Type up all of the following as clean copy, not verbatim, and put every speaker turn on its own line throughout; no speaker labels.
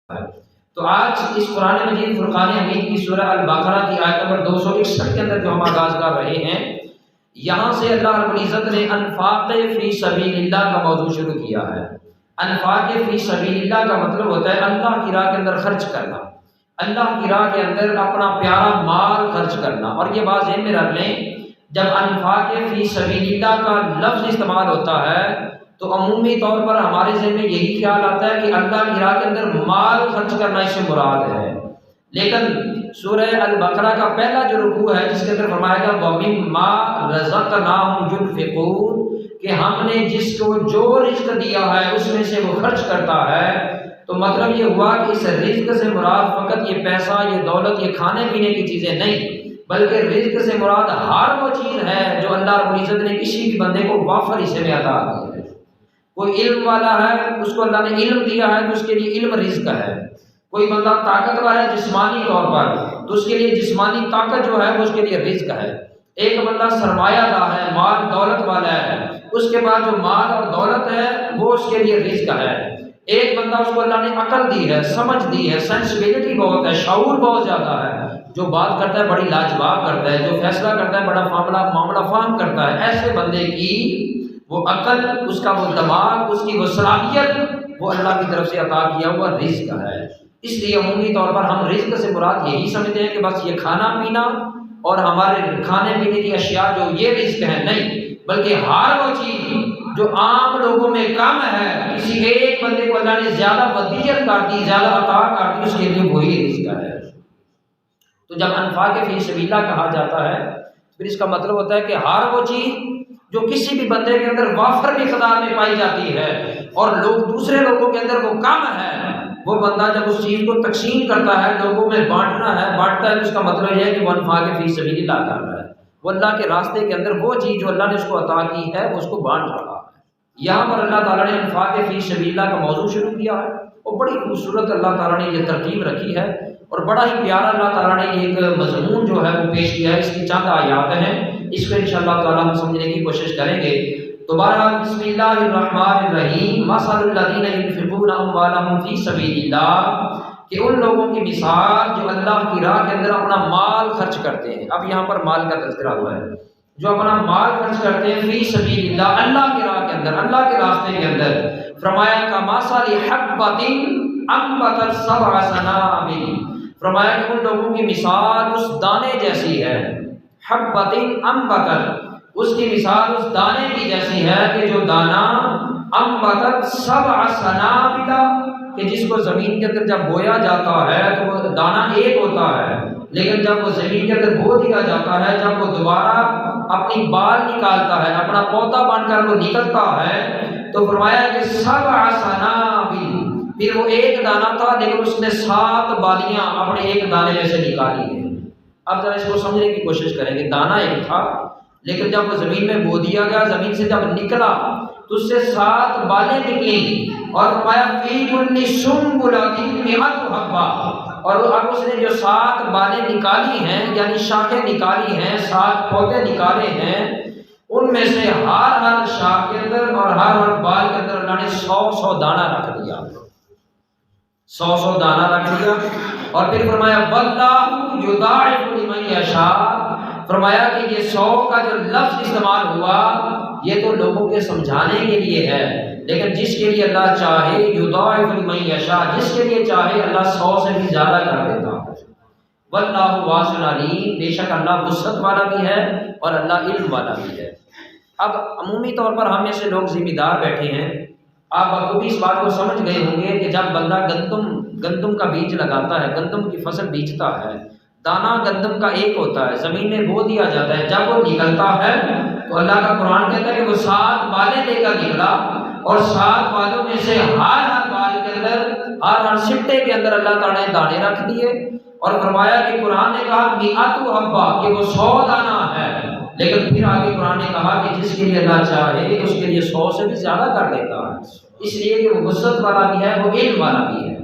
تو آج اس قرآن مجید فرقان حمید کی سورہ البقرہ کی آیت نمبر 261 کے اندر جو ہم آغاز کر رہے ہیں، یہاں سے اللہ رب العزت نے انفاق فی سبیل اللہ کا موضوع شروع کیا ہے۔ انفاق فی سبیل اللہ کا مطلب ہوتا ہے اللہ کی راہ کے اندر خرچ کرنا، اللہ کی راہ کے اندر اپنا پیارا مال خرچ کرنا۔ اور یہ بات ذہن میں رکھ لیں، جب انفاق فی سبیل اللہ کا لفظ استعمال ہوتا ہے تو عمومی طور پر ہمارے ذہن میں یہی خیال آتا ہے کہ اللہ کی راہ کے اندر مال خرچ کرنا اس سے مراد ہے، لیکن سورہ البقرہ کا پہلا جو رکوع ہے جس کے اندر فرمایا گیا وَمِمَّا رَزَقْنَاهُمْ يُنْفِقُونَ کہ ہم نے جس کو جو رزق دیا ہے اس میں سے وہ خرچ کرتا ہے، تو مطلب یہ ہوا کہ اس رزق سے مراد فقط یہ پیسہ، یہ دولت، یہ کھانے پینے کی چیزیں نہیں، بلکہ رزق سے مراد ہر وہ چیز ہے جو اللہ رب العزت نے کسی بھی بندے کو وافر حصے میں عطا کی ہے۔ کوئی علم والا ہے، اس کو اللہ نے علم دیا ہے تو اس کے لیے علم رزق ہے۔ کوئی بندہ طاقتور ہے جسمانی طور پر تو اس کے لیے جسمانی طاقت جو ہے وہ اس کے لیے رزق ہے۔ ایک بندہ سرمایہ دار ہے، مال دولت والا ہے، اس کے بعد جو مال اور دولت ہے وہ اس کے لیے رزق ہے۔ ایک بندہ اس کو اللہ نے عقل دی ہے، سمجھ دی ہے، سینسبلٹی بہت ہے، شعور بہت زیادہ ہے، جو بات کرتا ہے بڑی لاجواب کرتا ہے، جو فیصلہ کرتا ہے بڑا معاملہ فہم کرتا ہے، ایسے بندے کی وہ عقل، اس کا وہ دماغ، اس کی وہ صلاحیت وہ اللہ کی طرف سے عطا کیا ہوا رزق ہے۔ اس لیے عمومی طور پر ہم رزق سے مراد یہی سمجھتے ہیں کہ بس یہ کھانا پینا اور ہمارے کھانے پینے کی اشیاء جو یہ رزق ہے، نہیں، بلکہ ہر وہ چیز جو عام لوگوں میں کم ہے، کسی ایک بندے کو اللہ نے زیادہ ودیت کر دی، زیادہ عطا کر دی، اس کے لیے وہی رزق ہے۔ تو جب انفاق فی سبیل اللہ کہا جاتا ہے پھر اس کا مطلب ہوتا ہے کہ ہر وہ چیز جو کسی بھی بندے کے اندر وافر مقدار میں پائی جاتی ہے اور دوسرے لوگوں کے اندر وہ کم ہے، وہ بندہ جب اس چیز کو تقسیم کرتا ہے، لوگوں میں بانٹتا ہے تو اس کا مطلب یہ ہے کہ وہ انفاق فی سبیل اللہ کر رہا ہے، وہ اللہ کے راستے کے اندر وہ چیز جو اللہ نے اس کو عطا کی ہے وہ اس کو بانٹ رہا ہے۔ یہاں پر اللہ تعالیٰ نے انفاق فی سبیل اللہ کا موضوع شروع کیا ہے اور بڑی خوبصورت اللہ تعالیٰ نے یہ ترتیب رکھی ہے اور بڑا ہی پیارا اللہ تعالیٰ نے یہ ایک مضمون جو ہے وہ پیش کیا ہے۔ اس کی چند آیات ہیں، اس کو انشاءاللہ تعالیٰ ہم سمجھنے کی کوشش کریں گے۔ دوبارہ بسم اللہ الرحمن الرحیم مثل الذین ينفقون اموالهم فی سبیل اللہ کہ ان لوگوں کی مثال جو اللہ کی راہ کے اندر اپنا مال خرچ کرتے ہیں۔ اب یہاں پر مال کا تذکرہ ہوا ہے، جو اپنا مال خرچ کرتے ہیں فی سبیل اللہ، اللہ کی راہ کے اندر، اللہ کے راستے کے اندر، فرمایا کمثل حبۃ انبتت سبع سنابل، فرمایا کہ ان لوگوں کی مثال اس دانے جیسی ہے، حبۃ انبتت، اس کی مثال اس دانے کی جیسی ہے کہ جو دانا انبتت سبع سنابل، کہ جس کو زمین کے اندر جب بویا جاتا ہے تو وہ دانا ایک ہوتا ہے، لیکن جب وہ زمین کے اندر بو دیا جاتا ہے، جب وہ دوبارہ اپنی بال نکالتا ہے، اپنا پودا بن کر وہ نکلتا ہے، تو فرمایا کہ سبع سنابل، پھر وہ ایک دانہ تھا لیکن اس نے 7 بالیاں اپنے ایک دانے میں سے نکالی ہیں۔ اب ذرا اس کو سمجھنے کی کوشش کریں کہ دانہ ایک تھا لیکن جب وہ زمین میں بو دیا گیا، زمین سے جب نکلا تو اس سے 7 بالیں نکلیں اور فرمایا فی کل سنبلۃ مئۃ حبۃ، اور اب اس نے جو 7 بالیں نکالی ہیں یعنی شاخیں نکالی ہیں، 7 پودے نکالے ہیں، ان میں سے ہر شاخ کے اندر اور ہر بال کے اندر اللہ نے 100 دانہ رکھ دیا، 100 دانہ رکھ دیا، اور پھر فرمایا واللہ یضاعف لمن یشاء، فرمایا کہ یہ 100 کا جو لفظ استعمال ہوا یہ تو لوگوں کے سمجھانے کے لیے ہے، لیکن جس کے لیے اللہ چاہے یضاعف لمن یشاء، جس کے لیے چاہے اللہ 100 سے بھی زیادہ کر دیتا ہے۔ واللہ واسع علیم، بے شک اللہ وسعت والا بھی ہے اور اللہ علم والا بھی ہے۔ اب عمومی طور پر ہم میں سے لوگ ذمہ دار بیٹھے ہیں، آپ بخوبی اس بات کو سمجھ گئے ہوں گے کہ جب بندہ گندم کا بیج لگاتا ہے، گندم کی فصل بیچتا ہے، دانہ گندم کا ایک ہوتا ہے، زمین میں بو دیا جاتا ہے، جب وہ نکلتا ہے تو اللہ کا قرآن کہتا ہے کہ وہ 7 بالیں لے کر نکلا، اور 7 بالوں میں سے ہر بال کے اندر، ہر سٹے کے اندر اللہ تعالیٰ نے دانے رکھ دیے، اور فرمایا کہ قرآن نے کہا مئۃ حبۃ کہ وہ 100 دانہ ہے، لیکن پھر آگے قرآن نے کہا کہ جس کے لیے اللہ چاہے اس کے لیے 100 سے بھی زیادہ کر دیتا ہے، اس لیے کہ وہ وسعت والا بھی ہے، وہ علم والا بھی ہے۔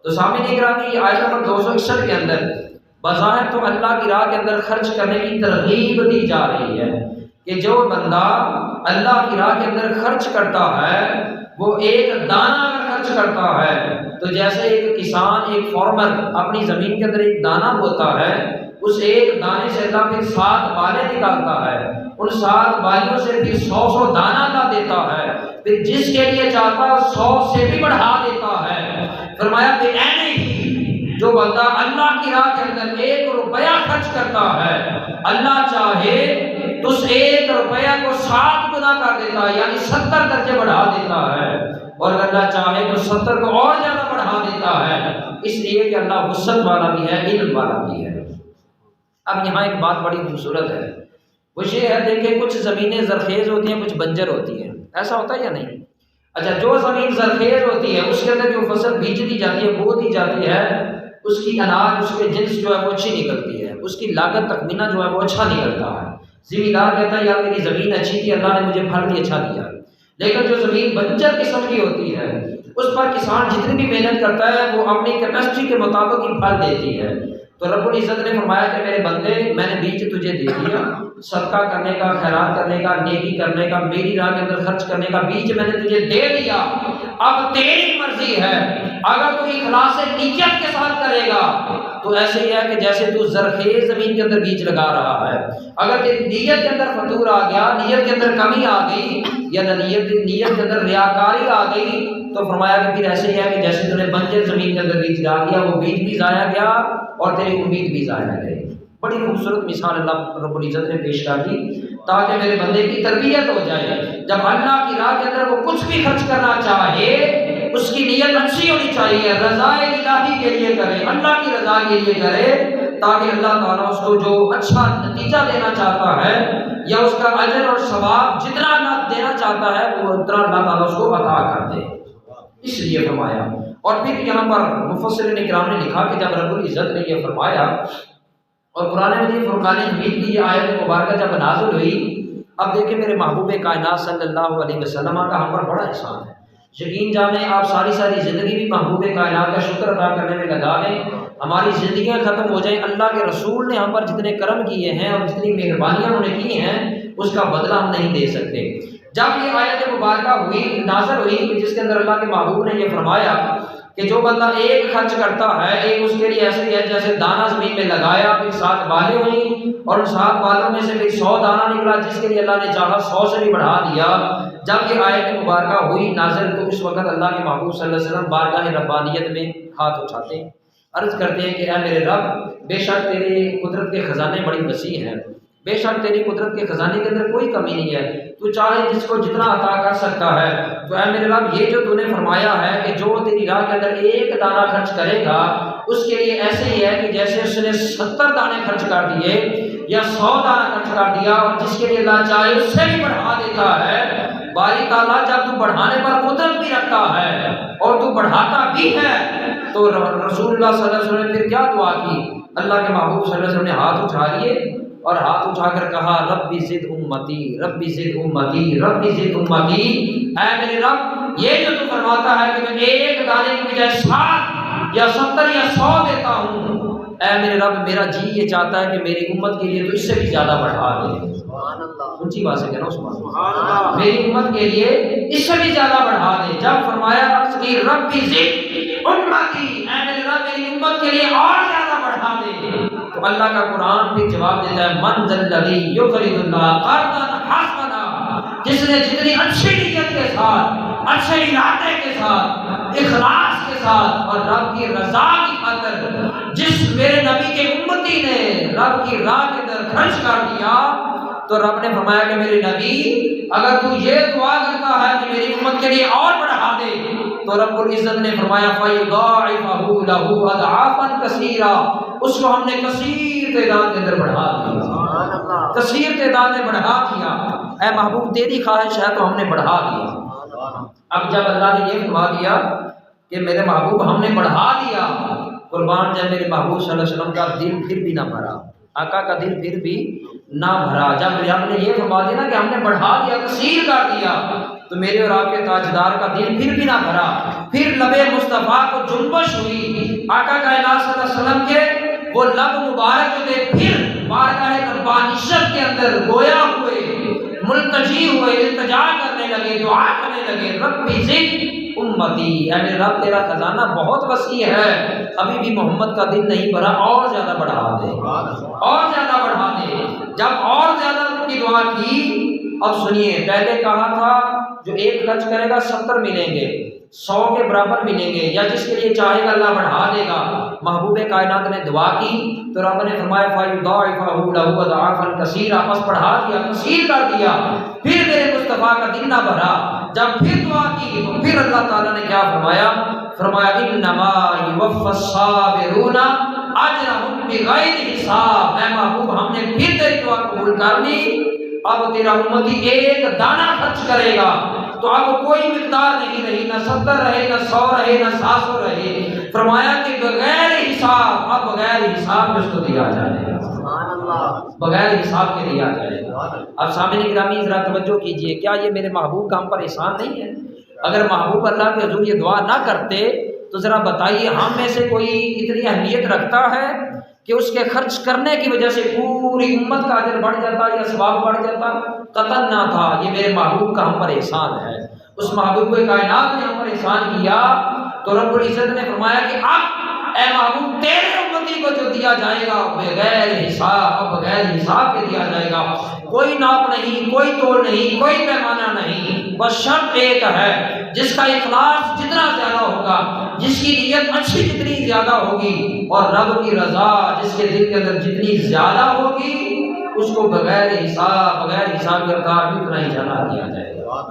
تو سامعین گرامی، آیت نمبر 261 کے اندر بظاہر تو اللہ کی راہ کے اندر خرچ کرنے کی ترغیب دی جا رہی ہے کہ جو بندہ اللہ کی راہ کے اندر خرچ کرتا ہے وہ ایک دانہ اگر خرچ خرچ کرتا ہے تو جیسے ایک کسان، ایک فارمر اپنی زمین کے اندر ایک دانہ بوتا ہے، اس ایک دانے سے اللہ پھر 7 بالیں نکالتا ہے، ان 7 بالیوں سے پھر 100 دانہ اللہ دیتا ہے، پھر جس کے لیے چاہتا ہے 100 سے بھی بڑھا دیتا ہے۔ فرمایا کہ ایسے ہی جو بندہ اللہ کی راہ کے اندر 1 روپیہ خرچ کرتا ہے، اللہ چاہے تو اس 1 روپیہ کو 7 گنا کر دیتا ہے، یعنی 70 درجے بڑھا دیتا ہے، اور اللہ چاہے تو 70 کو اور زیادہ بڑھا دیتا ہے، اس لیے کہ اللہ وسعت والا بھی ہے، علم والا بھی ہے۔ اب یہاں ایک بات بڑی خوبصورت ہے، وہ یہ ہے، دیکھیں کچھ زمینیں زرخیز ہوتی ہیں، کچھ بنجر ہوتی ہیں، ایسا ہوتا ہے یا نہیں؟ اچھا، جو زمین زرخیز ہوتی ہے اس کے اندر جو فصل بیج دی جاتی ہے، بو دی جاتی ہے، اس کی اناج، اس کے جنس جو ہے وہ اچھی نکلتی ہے، اس کی لاگت تخمینہ جو ہے وہ اچھا نکلتا ہے، زمیندار کہتا ہے یار میری زمین اچھی تھی، اللہ نے مجھے پھل بھی اچھا دیا۔ لیکن جو زمین بنجر قسم کی ہوتی ہے اس پر کسان جتنی بھی محنت کرتا ہے وہ اپنی کیپیسٹی کے مطابق ہی پھل دیتی ہے۔ تو رب العزت نے فرمایا کہ میرے بندے، میں نے بیج تجھے دے دیا، صدقہ کرنے کا، خیرات کرنے کا، نیکی کرنے کا، میری راہ کے اندر خرچ کرنے کا بیج میں نے تجھے دے دیا، اب تیری مرضی ہے، اگر تو اخلاص نیت کے ساتھ کرے گا تو ایسے ہی ہے کہ جیسے تو زرخیز زمین کے اندر بیج لگا رہا ہے، اگر تیری نیت کے اندر فطور آ گیا، نیت کے اندر کمی آ گئی، یا نیت کے اندر ریاکاری آ گئی، تو فرمایا کہ پھر ایسے ہی ہے کہ جیسے تو نے بنجر زمین کے اندر بیج ڈال دیا، وہ بیج بھی ضائع گیا اور تیری امید بھی ضائع گئی۔ بڑی خوبصورت مثال اللہ رب العزت نے پیش کر دی تاکہ میرے بندے کی تربیت ہو جائے، جب اللہ کی راہ کے اندر وہ کچھ بھی خرچ کرنا چاہے اس کی نیت اچھی ہونی چاہیے، رضا الہی کے لیے کرے، اللہ کی رضا کے لیے کرے، تاکہ اللہ تعالیٰ اس کو جو اچھا نتیجہ دینا چاہتا ہے یا اس کا اجر اور ثواب جتنا اللہ دینا چاہتا ہے وہ اتنا اللہ تعالیٰ اس کو عطا کر دے، اس لیے فرمایا۔ اور پھر یہاں پر مفسرین کرام نے لکھا کہ جب رب العزت نے یہ فرمایا اور قرآن مجید فرقان حمید کی یہ آیت مبارکہ جب نازل ہوئی، اب دیکھیں میرے محبوب کائنات صلی اللہ علیہ وسلم کا ہم پر بڑا احسان ہے، یقین جانیں آپ ساری زندگی بھی محبوب کائنات کا شکر ادا کرنے میں لگا لیں، ہماری زندگیاں ختم ہو جائیں، اللہ کے رسول نے ہم پر جتنے کرم کیے ہیں اور جتنی مہربانیاں انہوں نے کی ہیں اس کا بدلہ ہم نہیں دے سکتے۔ جب یہ آیت مبارکہ ہوئی، نازل ہوئی، کہ جس کے اندر اللہ کے محبوب نے یہ فرمایا کہ جو بندہ ایک خرچ کرتا ہے، ایک اس کے لیے ایسے ہی ہے جیسے دانہ زمین میں لگایا، پھر 7 بالیں ہوئیں اور ان 7 بالوں میں سے پھر 100 دانہ نکلا، جس کے لیے اللہ نے چاہا 100 سے بھی بڑھا دیا۔ جب یہ آیت مبارکہ ہوئی نازل تو اس وقت اللہ کے محبوب صلی اللہ علیہ وسلم بارگاہ ربانیت میں ہاتھ اٹھاتے ہیں، عرض کرتے ہیں کہ اے میرے رب، بے شک تیرے قدرت کے خزانے بڑی وسیع ہیں، بے شک تیری قدرت کے خزانے کے اندر کوئی کمی نہیں ہے، تو چاہے جس کو جتنا عطا کر سکتا ہے، تو اے میرے رب یہ جو تو نے فرمایا ہے کہ جو تیری راہ کے اندر 1 دانہ خرچ کرے گا اس کے لیے ایسے ہی ہے کہ جیسے اس نے 70 دانے خرچ کر دیے یا 100 دانہ خرچ کر دیا، اور جس کے لیے اللہ چاہے اس سے بھی بڑھا دیتا ہے۔ باری تعالیٰ جب تو بڑھانے پر قدرت بھی رکھتا ہے اور تو بڑھاتا بھی ہے، تو رسول اللہ صلی اللہ علیہ وسلم نے پھر کیا دعا کی؟ اللہ کے محبوب صلی اللہ علیہ وسلم نے ہاتھ اٹھا لیے اور ہاتھ اٹھا کر کہا ربی زد امتی، ربی زد امتی، ربی زد امتی، اے میرے رب یہ جو تو فرماتا ہے کہ میں 1 دانے کی بجائے 60 یا 70 یا 100 دیتا ہوں، اے میرے رب میرا جی یہ چاہتا ہے کہ میری امت کے لیے تو اس سے بھی زیادہ بڑھا دے۔ اونچی بات سے کہنا عثمان، میری امت کے لیے اس سے بھی زیادہ بڑھا دے۔ جب فرمایا عرض کی ربی زد امتی، اے میرے رب میری امت کے لیے اور زیادہ بڑھا دے، تو اللہ کا قرآن بھی جواب دیتا ہے من ذا الذی یقرض اللہ قرضا حسنا، جس نے جتنی اچھی نیت کے ساتھ، اچھے ارادے کے ساتھ، اخلاص کے ساتھ اور رب کی رضا کی خاطر جس میرے نبی کے امتی نے رب کی راہ کے اندر خرچ کر دیا، تو رب نے فرمایا کہ میرے نبی اگر تو یہ دعا کرتا ہے کہ میری امت کے لیے اور بڑھا دے، تو رب العزت نے فرمایا فَيُضَاعِفَهُ لَهُ أَضْعَافًا كَثِيرًا، اس کو ہم نے کثیر تعداد کے اندر بڑھا دیا، کثیر تعداد میں بڑھا دیا۔ اے محبوب تیری خواہش ہے تو ہم نے بڑھا دیا۔ اب جب اللہ نے یہ فرما دیا کہ میرے محبوب ہم نے بڑھا دیا، قربان جب میرے محبوب صلی اللہ علیہ وسلم کا دل پھر بھی نہ بھرا، آقا کا دل پھر بھی نہ بھرا، جب رب نے یہ فرما دیا نا کہ ہم نے بڑھا دیا، کثیر کر دیا، تو میرے اور آپ کے تاجدار کا دل پھر بھی نہ بھرا، پھر لب مصطفیٰ کو جنبش ہوئی، آقا کائنات صلی اللہ علیہ وسلم کے وہ لب مبارک جو تھے پھر بارگاہ ربانیت کے اندر گویا ہوئے، ملتجی ہوئے، التجا کرنے لگے، دعا کرنے لگے، ربی زد امتی، اے میرے رب تیرا خزانہ بہت وسیع ہے، ابھی بھی محمد کا دن نہیں بھرا، اور زیادہ بڑھا دے، اور زیادہ بڑھا دے۔ جب اور زیادہ کی دعا کی، اب سنیے، پہلے کہا تھا جو ایک خرچ کرے گا 70 ملیں گے، 100 کے برابر ملیں گے، یا جس کے لیے چاہے گا اللہ بڑھا دے گا۔ محبوب کائنات نے دعا کی تو رب نے فرمایا فَيُضَاعِفَهُ لَهُ أَضْعَافًا كَثِيرًا، بس بڑھا دیا، کثیر کر دیا۔ پھر میرے مصطفیٰ کا دن نہ بھرا، جب پھر دعا کی تو پھر اللہ تعالیٰ نے کیا فرمایا؟ فرمایا إِنَّمَا يُوَفَّى الصَّابِرُونَ أَجْرَهُم بِغَيْرِ حساب۔ اے محبوب، ہم نے پھر تیری دعا قبول کر لی، اب تیرا امتی ایک دانہ خرچ کرے گا تو اب کوئی مقدار نہیں رہی، نہ 70 رہے، نہ 100 رہے، نہ 700 رہے۔ فرمایا کہ بغیر حساب، اب بغیر حساب اس کو دیا جائے گا، بغیر حساب کے دیا جائے گا۔ اب سامعین گرامی ذرا توجہ کیجئے، کیا یہ میرے محبوب کا ہم پر احسان نہیں ہے؟ اگر محبوب اللہ کے حضور یہ دعا نہ کرتے تو ذرا بتائیے ہم میں سے کوئی اتنی اہمیت رکھتا ہے کہ اس کے خرچ کرنے کی وجہ سے پوری امت کا اجر بڑھ جاتا یا ثواب بڑھ جاتا؟ قطعاً نہ تھا۔ یہ میرے محبوب کا ہم پر احسان ہے، اس محبوب کائنات نے ہم پر احسان کیا تو رب العزت نے فرمایا کہ اب اے محبوب تیرے امتی کو جو دیا جائے گا بغیر حساب، بغیر حساب کے دیا جائے گا، کوئی ناپ نہیں، کوئی تول نہیں، کوئی پیمانہ نہیں، بس شرط ایک ہے، جس کا اخلاص جتنا زیادہ ہوگا، جس کی نیت اچھی جتنی زیادہ ہوگی، اور رب کی رضا جس کے دل کے اندر جتنی زیادہ ہوگی، اس کو بغیر حساب کے اتنا ہی جنا دیا جائے گا۔